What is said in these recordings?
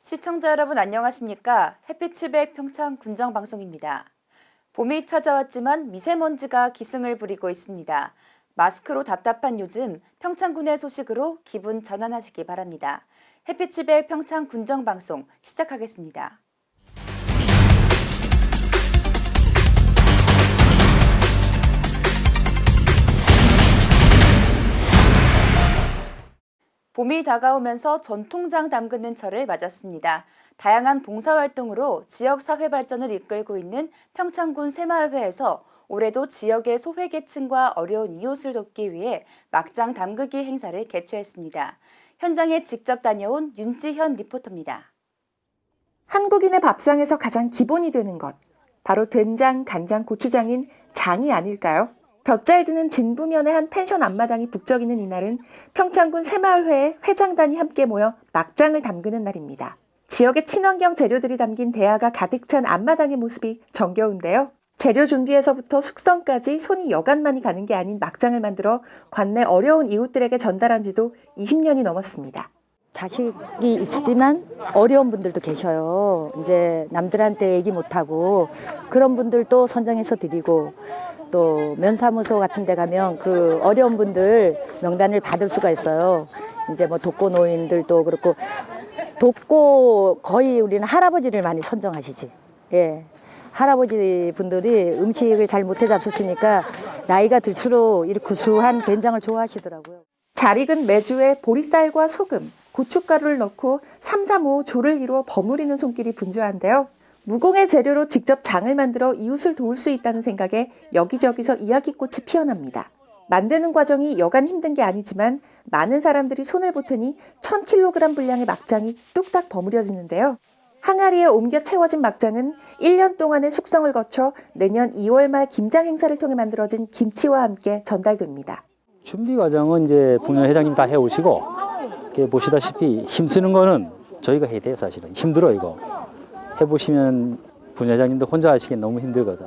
시청자 여러분 안녕하십니까? 햇빛 700 평창 군정 방송입니다. 봄이 찾아왔지만 미세먼지가 기승을 부리고 있습니다. 마스크로 답답한 요즘 평창군의 소식으로 기분 전환하시기 바랍니다. 햇빛 700 평창 군정 방송 시작하겠습니다. 봄이 다가오면서 전통장 담그는 철을 맞았습니다. 다양한 봉사활동으로 지역사회 발전을 이끌고 있는 평창군 새마을회에서 올해도 지역의 소외계층과 어려운 이웃을 돕기 위해 막장 담그기 행사를 개최했습니다. 현장에 직접 다녀온 윤지현 리포터입니다. 한국인의 밥상에서 가장 기본이 되는 것, 바로 된장, 간장, 고추장인 장이 아닐까요? 볕잘 드는 진부면의 한 펜션 앞마당이 북적이는 이날은 평창군 새마을회의 회장단이 함께 모여 막장을 담그는 날입니다. 지역의 친환경 재료들이 담긴 대야가 가득 찬 앞마당의 모습이 정겨운데요. 재료 준비에서부터 숙성까지 손이 여간만이 가는 게 아닌 막장을 만들어 관내 어려운 이웃들에게 전달한 지도 20년이 넘었습니다. 자식이 있지만 어려운 분들도 계셔요. 이제 남들한테 얘기 못하고 그런 분들도 선정해서 드리고 또 면사무소 같은 데 가면 그 어려운 분들 명단을 받을 수가 있어요. 이제 뭐 독거 노인들도 그렇고 독거 거의 우리는 할아버지를 많이 선정하시지. 예. 할아버지 분들이 음식을 잘 못해 잡수시니까 나이가 들수록 이렇게 구수한 된장을 좋아하시더라고요. 잘 익은 메주에 보리쌀과 소금, 고춧가루를 넣고 3, 3, 5 조를 이루어 버무리는 손길이 분주한데요. 무공의 재료로 직접 장을 만들어 이웃을 도울 수 있다는 생각에 여기저기서 이야기꽃이 피어납니다. 만드는 과정이 여간 힘든 게 아니지만 많은 사람들이 손을 보태니 1000kg 분량의 막장이 뚝딱 버무려지는데요. 항아리에 옮겨 채워진 막장은 1년 동안의 숙성을 거쳐 내년 2월 말 김장 행사를 통해 만들어진 김치와 함께 전달됩니다. 준비 과정은 이제 부녀회장님 다 해오시고 보시다시피 힘쓰는 거는 저희가 해야 돼요. 사실은 힘들어 이거. 해보시면 부녀회장님도 혼자 하시기엔 너무 힘들거든.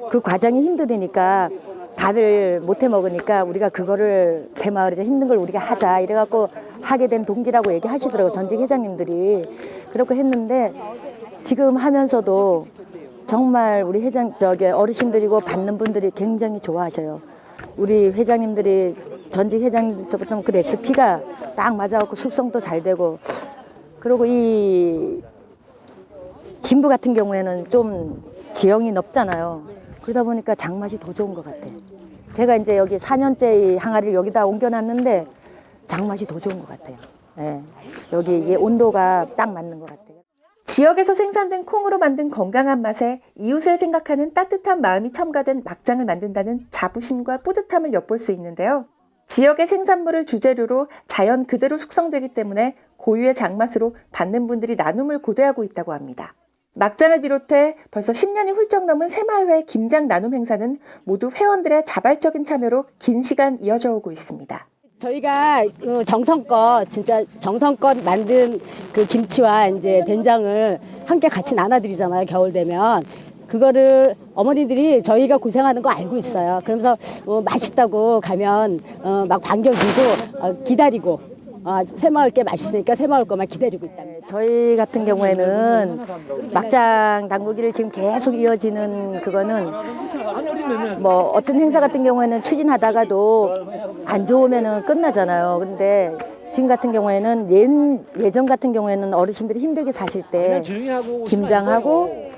그 과정이 힘드니까 다들 못해 먹으니까 우리가 그거를 새마을에서 힘든 걸 우리가 하자 이래갖고 하게 된 동기라고 얘기하시더라고요. 전직 회장님들이. 그렇게 했는데 지금 하면서도 정말 우리 어르신들이고 받는 분들이 굉장히 좋아하셔요. 우리 회장님들이 전직 회장님들부터 그 레시피가 딱 맞아갖고 숙성도 잘 되고 그리고 이 진부 같은 경우에는 좀 지형이 넓잖아요. 그러다 보니까 장맛이 더 좋은 것 같아요. 제가 이제 여기 4년째 이 항아리를 여기다 옮겨놨는데 장맛이 더 좋은 것 같아요. 예. 여기 이게 온도가 딱 맞는 것 같아요. 지역에서 생산된 콩으로 만든 건강한 맛에 이웃을 생각하는 따뜻한 마음이 첨가된 막장을 만든다는 자부심과 뿌듯함을 엿볼 수 있는데요. 지역의 생산물을 주재료로 자연 그대로 숙성되기 때문에 고유의 장맛으로 받는 분들이 나눔을 고대하고 있다고 합니다. 막장을 비롯해 벌써 10년이 훌쩍 넘은 새마을회 김장 나눔 행사는 모두 회원들의 자발적인 참여로 긴 시간 이어져 오고 있습니다. 저희가 진짜 정성껏 만든 그 김치와 이제 된장을 함께 같이 나눠드리잖아요. 겨울 되면. 그거를 어머니들이 저희가 고생하는 거 알고 있어요. 그러면서 맛있다고 가면 막 반겨주고 기다리고 새마을 게 맛있으니까 새마을 거만 기다리고 있답니다. 저희 같은 경우에는 막장 담그기를 지금 계속 이어지는 그거는 뭐 어떤 행사 같은 경우에는 추진하다가도 안 좋으면은 끝나잖아요. 근데 지금 같은 경우에는 예전 같은 경우에는 어르신들이 힘들게 사실 때 김장하고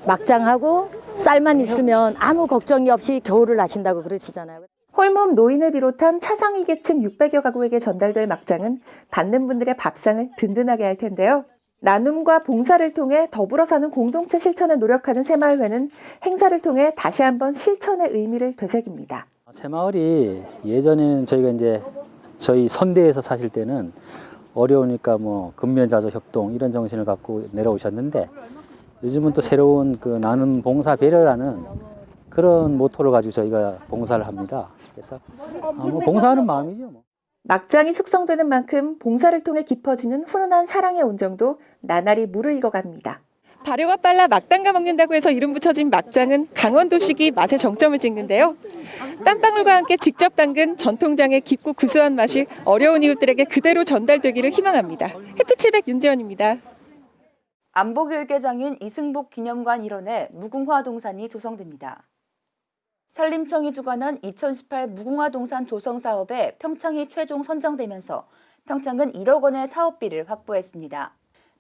막장하고 쌀만 있으면 아무 걱정이 없이 겨울을 나신다고 그러시잖아요. 홀몸 노인을 비롯한 차상위 계층 600여 가구에게 전달될 막장은 받는 분들의 밥상을 든든하게 할 텐데요. 나눔과 봉사를 통해 더불어 사는 공동체 실천에 노력하는 새마을회는 행사를 통해 다시 한번 실천의 의미를 되새깁니다. 새마을이 예전에는 저희가 이제 저희 선대에서 사실 때는 어려우니까 뭐 근면자조 협동 이런 정신을 갖고 내려오셨는데 요즘은 또 새로운 그 나눔 봉사 배려라는 그런 모토를 가지고 저희가 봉사를 합니다. 그래서 뭐 봉사하는 마음이죠. 뭐. 막장이 숙성되는 만큼 봉사를 통해 깊어지는 훈훈한 사랑의 온정도 나날이 무르익어갑니다. 발효가 빨라 막담가 먹는다고 해서 이름 붙여진 막장은 강원도식이 맛의 정점을 찍는데요. 땀방울과 함께 직접 담근 전통장의 깊고 구수한 맛이 어려운 이웃들에게 그대로 전달되기를 희망합니다. 해피700 윤재원입니다. 안보교육회장인 이승복 기념관 일원에 무궁화 동산이 조성됩니다. 산림청이 주관한 2018 무궁화 동산 조성 사업에 평창이 최종 선정되면서 평창은 1억 원의 사업비를 확보했습니다.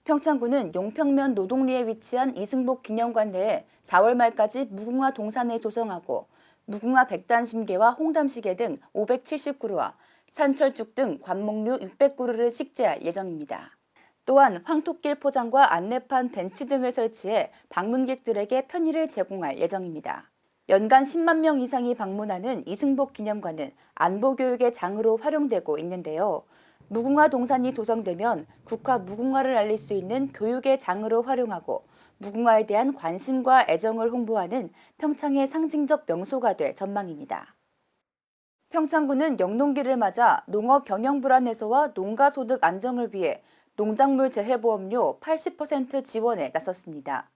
평창군은 용평면 노동리에 위치한 이승복 기념관 내에 4월 말까지 무궁화 동산을 조성하고 무궁화 백단심계와 홍담시계 등 570그루와 산철쭉 등 관목류 600그루를 식재할 예정입니다. 또한 황토길 포장과 안내판, 벤치 등을 설치해 방문객들에게 편의를 제공할 예정입니다. 연간 10만 명 이상이 방문하는 이승복 기념관은 안보교육의 장으로 활용되고 있는데요. 무궁화 동산이 조성되면 국화 무궁화를 알릴 수 있는 교육의 장으로 활용하고 무궁화에 대한 관심과 애정을 홍보하는 평창의 상징적 명소가 될 전망입니다. 평창군은 영농기를 맞아 농업 경영 불안 해소와 농가 소득 안정을 위해 농작물 재해보험료 80% 지원에 나섰습니다.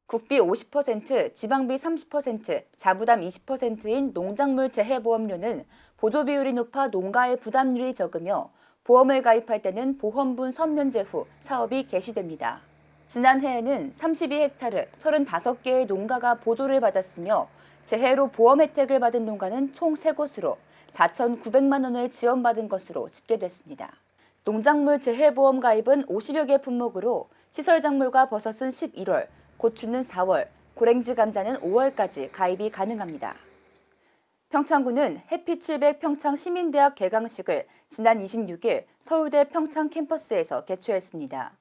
국비 50%, 지방비 30%, 자부담 20%인 농작물 재해보험료는 보조 비율이 높아 농가의 부담률이 적으며 보험을 가입할 때는 보험분 선면제 후 사업이 개시됩니다. 지난해에는 32헥타르 35개의 농가가 보조를 받았으며 재해로 보험 혜택을 받은 농가는 총 3곳으로 4,900만 원을 지원받은 것으로 집계됐습니다. 농작물 재해보험 가입은 50여 개 품목으로 시설작물과 버섯은 11월, 고추는 4월, 고랭지 감자는 5월까지 가입이 가능합니다. 평창군은 해피700 평창시민대학 개강식을 지난 26일 서울대 평창 캠퍼스에서 개최했습니다.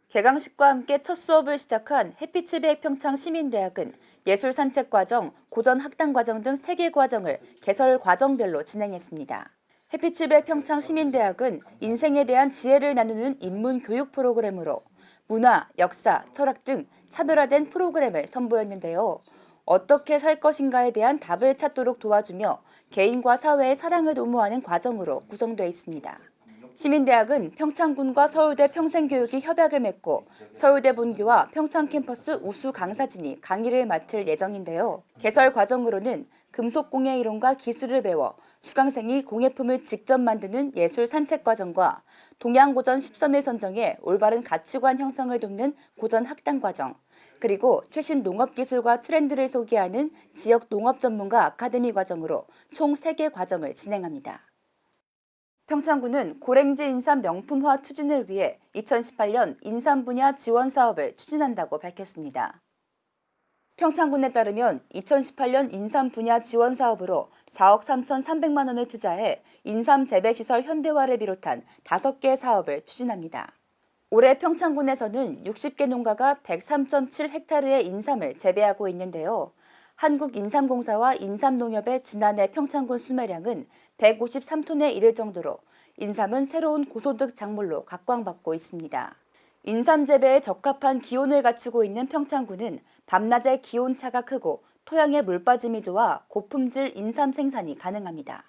개강식과 함께 첫 수업을 시작한 해피700 평창시민대학은 예술산책과정, 고전학당과정 등 3개 과정을 개설 과정별로 진행했습니다. 해피700 평창시민대학은 인생에 대한 지혜를 나누는 인문 교육 프로그램으로 문화, 역사, 철학 등 차별화된 프로그램을 선보였는데요. 어떻게 살 것인가에 대한 답을 찾도록 도와주며 개인과 사회의 사랑을 도모하는 과정으로 구성되어 있습니다. 시민대학은 평창군과 서울대 평생교육이 협약을 맺고 서울대 본교와 평창 캠퍼스 우수 강사진이 강의를 맡을 예정인데요. 개설 과정으로는 금속공예 이론과 기술을 배워 수강생이 공예품을 직접 만드는 예술 산책 과정과 동양고전 10선을 선정해 올바른 가치관 형성을 돕는 고전 학당 과정, 그리고 최신 농업기술과 트렌드를 소개하는 지역 농업 전문가 아카데미 과정으로 총 3개 과정을 진행합니다. 평창군은 고랭지 인삼 명품화 추진을 위해 2018년 인삼 분야 지원 사업을 추진한다고 밝혔습니다. 평창군에 따르면 2018년 인삼 분야 지원 사업으로 4억 3,300만 원을 투자해 인삼 재배시설 현대화를 비롯한 5개 사업을 추진합니다. 올해 평창군에서는 60개 농가가 103.7헥타르의 인삼을 재배하고 있는데요. 한국인삼공사와 인삼농협의 지난해 평창군 수매량은 153톤에 이를 정도로 인삼은 새로운 고소득 작물로 각광받고 있습니다. 인삼 재배에 적합한 기온을 갖추고 있는 평창군은 밤낮의 기온차가 크고 토양의 물빠짐이 좋아 고품질 인삼 생산이 가능합니다.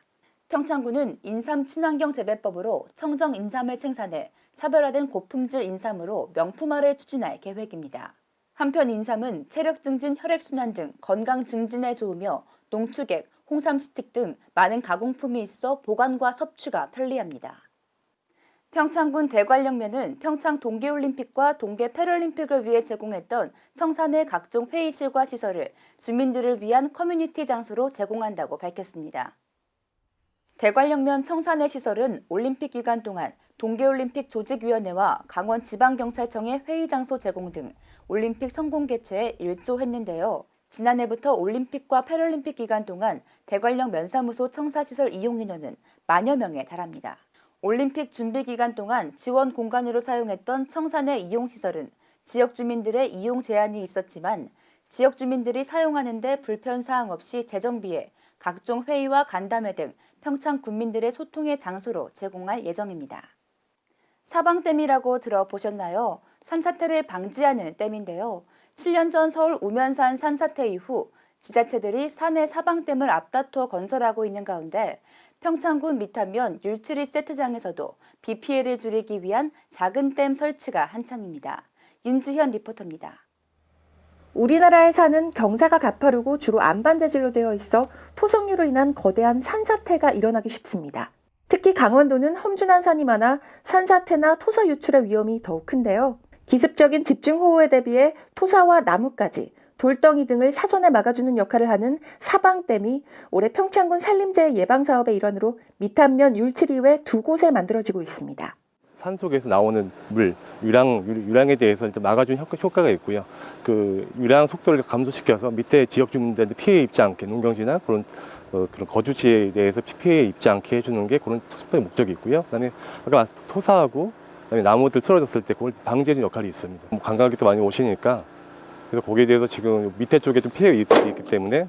평창군은 인삼 친환경 재배법으로 청정 인삼을 생산해 차별화된 고품질 인삼으로 명품화를 추진할 계획입니다. 한편 인삼은 체력 증진, 혈액순환 등 건강 증진에 좋으며 농축액, 홍삼 스틱 등 많은 가공품이 있어 보관과 섭취가 편리합니다. 평창군 대관령면은 평창 동계올림픽과 동계 패럴림픽을 위해 제공했던 청산의 각종 회의실과 시설을 주민들을 위한 커뮤니티 장소로 제공한다고 밝혔습니다. 대관령면 청산의 시설은 올림픽 기간 동안 동계올림픽 조직위원회와 강원지방경찰청의 회의 장소 제공 등 올림픽 성공 개최에 일조했는데요. 지난해부터 올림픽과 패럴림픽 기간 동안 대관령 면사무소 청사시설 이용 인원은 10,000여 명에 달합니다. 올림픽 준비 기간 동안 지원 공간으로 사용했던 청산의 이용시설은 지역 주민들의 이용 제한이 있었지만 지역 주민들이 사용하는 데 불편사항 없이 재정비해 각종 회의와 간담회 등 평창 군민들의 소통의 장소로 제공할 예정입니다. 사방댐이라고 들어보셨나요? 산사태를 방지하는 댐인데요. 7년 전 서울 우면산 산사태 이후 지자체들이 산의 사방댐을 앞다퉈 건설하고 있는 가운데 평창군 미탄면 율치리 세트장에서도 비 피해를 줄이기 위한 작은 댐 설치가 한창입니다. 윤지현 리포터입니다. 우리나라에 사는 경사가 가파르고 주로 안반 재질로 되어 있어 토성류로 인한 거대한 산사태가 일어나기 쉽습니다. 특히 강원도는 험준한 산이 많아 산사태나 토사 유출의 위험이 더욱 큰데요. 기습적인 집중호우에 대비해 토사와 나뭇가지, 돌덩이 등을 사전에 막아주는 역할을 하는 사방댐이 올해 평창군 산림재해 예방사업의 일환으로 밑한면 율치리 외 2곳에 만들어지고 있습니다. 산 속에서 나오는 물, 유량에 대해서 이제 막아주는 효과가 있고요. 그 유량 속도를 감소시켜서 밑에 지역 주민들한테 피해 입지 않게 농경지나 그런 거주지에 대해서 피해 입지 않게 해주는 게 그런 첫 번째 목적이 있고요. 그다음에 아까 토사하고 그다음에 나무들 쓰러졌을 때 그걸 방지해주는 역할이 있습니다. 관광객도 많이 오시니까 그래서 거기에 대해서 지금 밑에 쪽에 좀 피해 입지 있기 때문에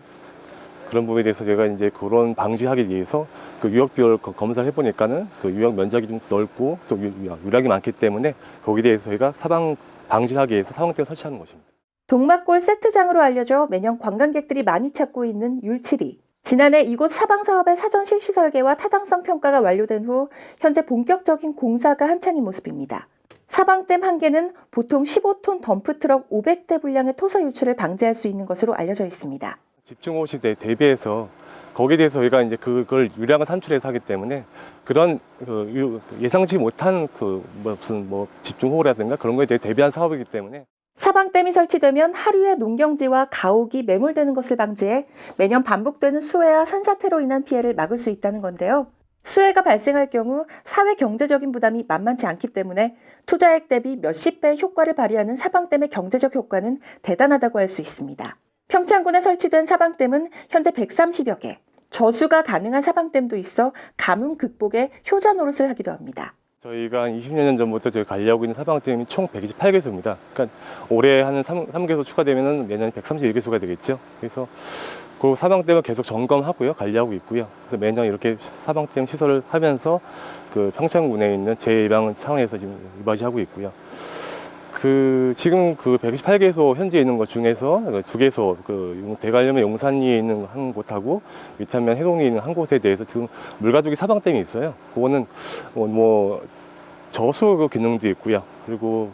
그런 부분에 대해서 제가 이제 그런 방지하기 위해서 그 유역별 검사를 해보니까는 그 유역 면적이 좀 넓고 또 유량이 많기 때문에 거기에 대해서 저희가 사방 방지하기 위해서 사방댐을 설치하는 것입니다. 동막골 세트장으로 알려져 매년 관광객들이 많이 찾고 있는 율치리. 지난해 이곳 사방사업의 사전 실시 설계와 타당성 평가가 완료된 후 현재 본격적인 공사가 한창인 모습입니다. 사방댐 한 개는 보통 15톤 덤프트럭 500대 분량의 토사 유출을 방지할 수 있는 것으로 알려져 있습니다. 집중호우 시대에 대비해서 거기에 대해서 저희가 이제 그걸 유량을 산출해서 하기 때문에 그런 예상치 못한 무슨 집중호우라든가 그런 거에 대해 대비한 사업이기 때문에 사방댐이 설치되면 하류의 농경지와 가옥이 매몰되는 것을 방지해 매년 반복되는 수해와 산사태로 인한 피해를 막을 수 있다는 건데요. 수해가 발생할 경우 사회 경제적인 부담이 만만치 않기 때문에 투자액 대비 몇십 배의 효과를 발휘하는 사방댐의 경제적 효과는 대단하다고 할 수 있습니다. 평창군에 설치된 사방댐은 현재 130여 개, 저수가 가능한 사방댐도 있어 가뭄 극복에 효자 노릇을 하기도 합니다. 저희가 한 20년 전부터 저희 관리하고 있는 사방댐이 총 128개소입니다. 그러니까 올해 한 3개소 추가되면 내년에 131개소가 되겠죠. 그래서 그 사방댐을 계속 점검하고요, 관리하고 있고요. 그래서 매년 이렇게 사방댐 시설을 하면서 그 평창군에 있는 재해 예방 차원에서 지금 이바지하고 있고요. 지금 128개소 현재 있는 것 중에서 2개소 대관령의 용산리에 있는 한 곳하고 밑한면 해동리에 있는 한 곳에 대해서 지금 물가족이 사방댐이 있어요. 그거는 저수 기능도 있고요. 그리고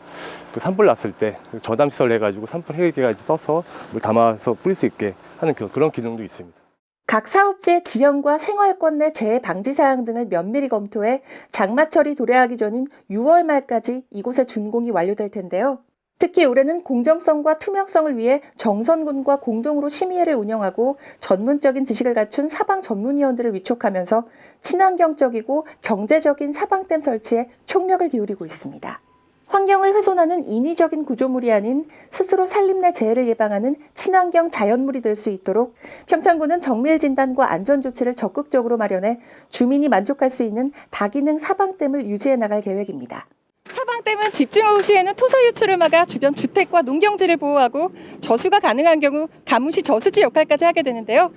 산불 났을 때 저담 시설 해가지고 산불 헬기까지 써서 물 담아서 뿌릴 수 있게 하는 그런 기능도 있습니다. 각 사업지의 지형과 생활권 내 재해 방지 사항 등을 면밀히 검토해 장마철이 도래하기 전인 6월 말까지 이곳의 준공이 완료될 텐데요. 특히 올해는 공정성과 투명성을 위해 정선군과 공동으로 심의회를 운영하고 전문적인 지식을 갖춘 사방 전문위원들을 위촉하면서 친환경적이고 경제적인 사방댐 설치에 총력을 기울이고 있습니다. 환경을 훼손하는 인위적인 구조물이 아닌 스스로 산림 내 재해를 예방하는 친환경 자연물이 될 수 있도록 평창군은 정밀 진단과 안전 조치를 적극적으로 마련해 주민이 만족할 수 있는 다기능 사방댐을 유지해 나갈 계획입니다. 사방댐은 집중호우 시에는 토사 유출을 막아 주변 주택과 농경지를 보호하고 저수가 가능한 경우 가뭄시 저수지 역할까지 하게 되는데요.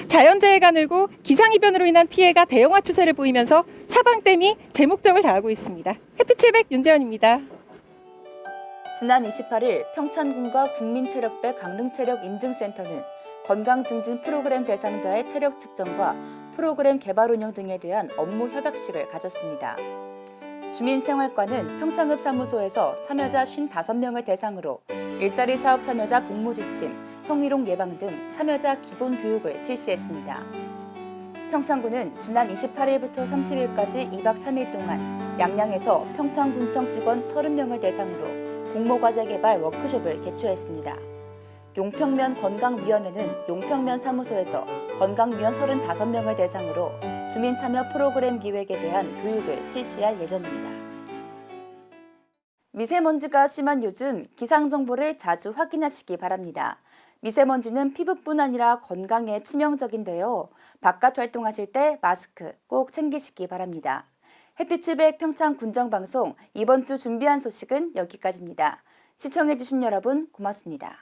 자연재해가 늘고 기상이변으로 인한 피해가 대형화 추세를 보이면서 사방댐이 제 목적을 다하고 있습니다. 햇빛700 윤재현입니다. 지난 28일 평창군과 국민체력배 강릉체력인증센터는 건강증진 프로그램 대상자의 체력 측정과 프로그램 개발 운영 등에 대한 업무 협약식을 가졌습니다. 주민생활과는 평창읍 사무소에서 참여자 55명을 대상으로 일자리 사업 참여자 복무 지침, 성희롱 예방 등 참여자 기본 교육을 실시했습니다. 평창군은 지난 28일부터 30일까지 2박 3일 동안 양양에서 평창군청 직원 30명을 대상으로 공모과제 개발 워크숍을 개최했습니다. 용평면 건강위원회는 용평면 사무소에서 건강위원 35명을 대상으로 주민 참여 프로그램 기획에 대한 교육을 실시할 예정입니다. 미세먼지가 심한 요즘 기상정보를 자주 확인하시기 바랍니다. 미세먼지는 피부뿐 아니라 건강에 치명적인데요. 바깥 활동하실 때 마스크 꼭 챙기시기 바랍니다. 햇빛700 평창 군정방송 이번 주 준비한 소식은 여기까지입니다. 시청해주신 여러분 고맙습니다.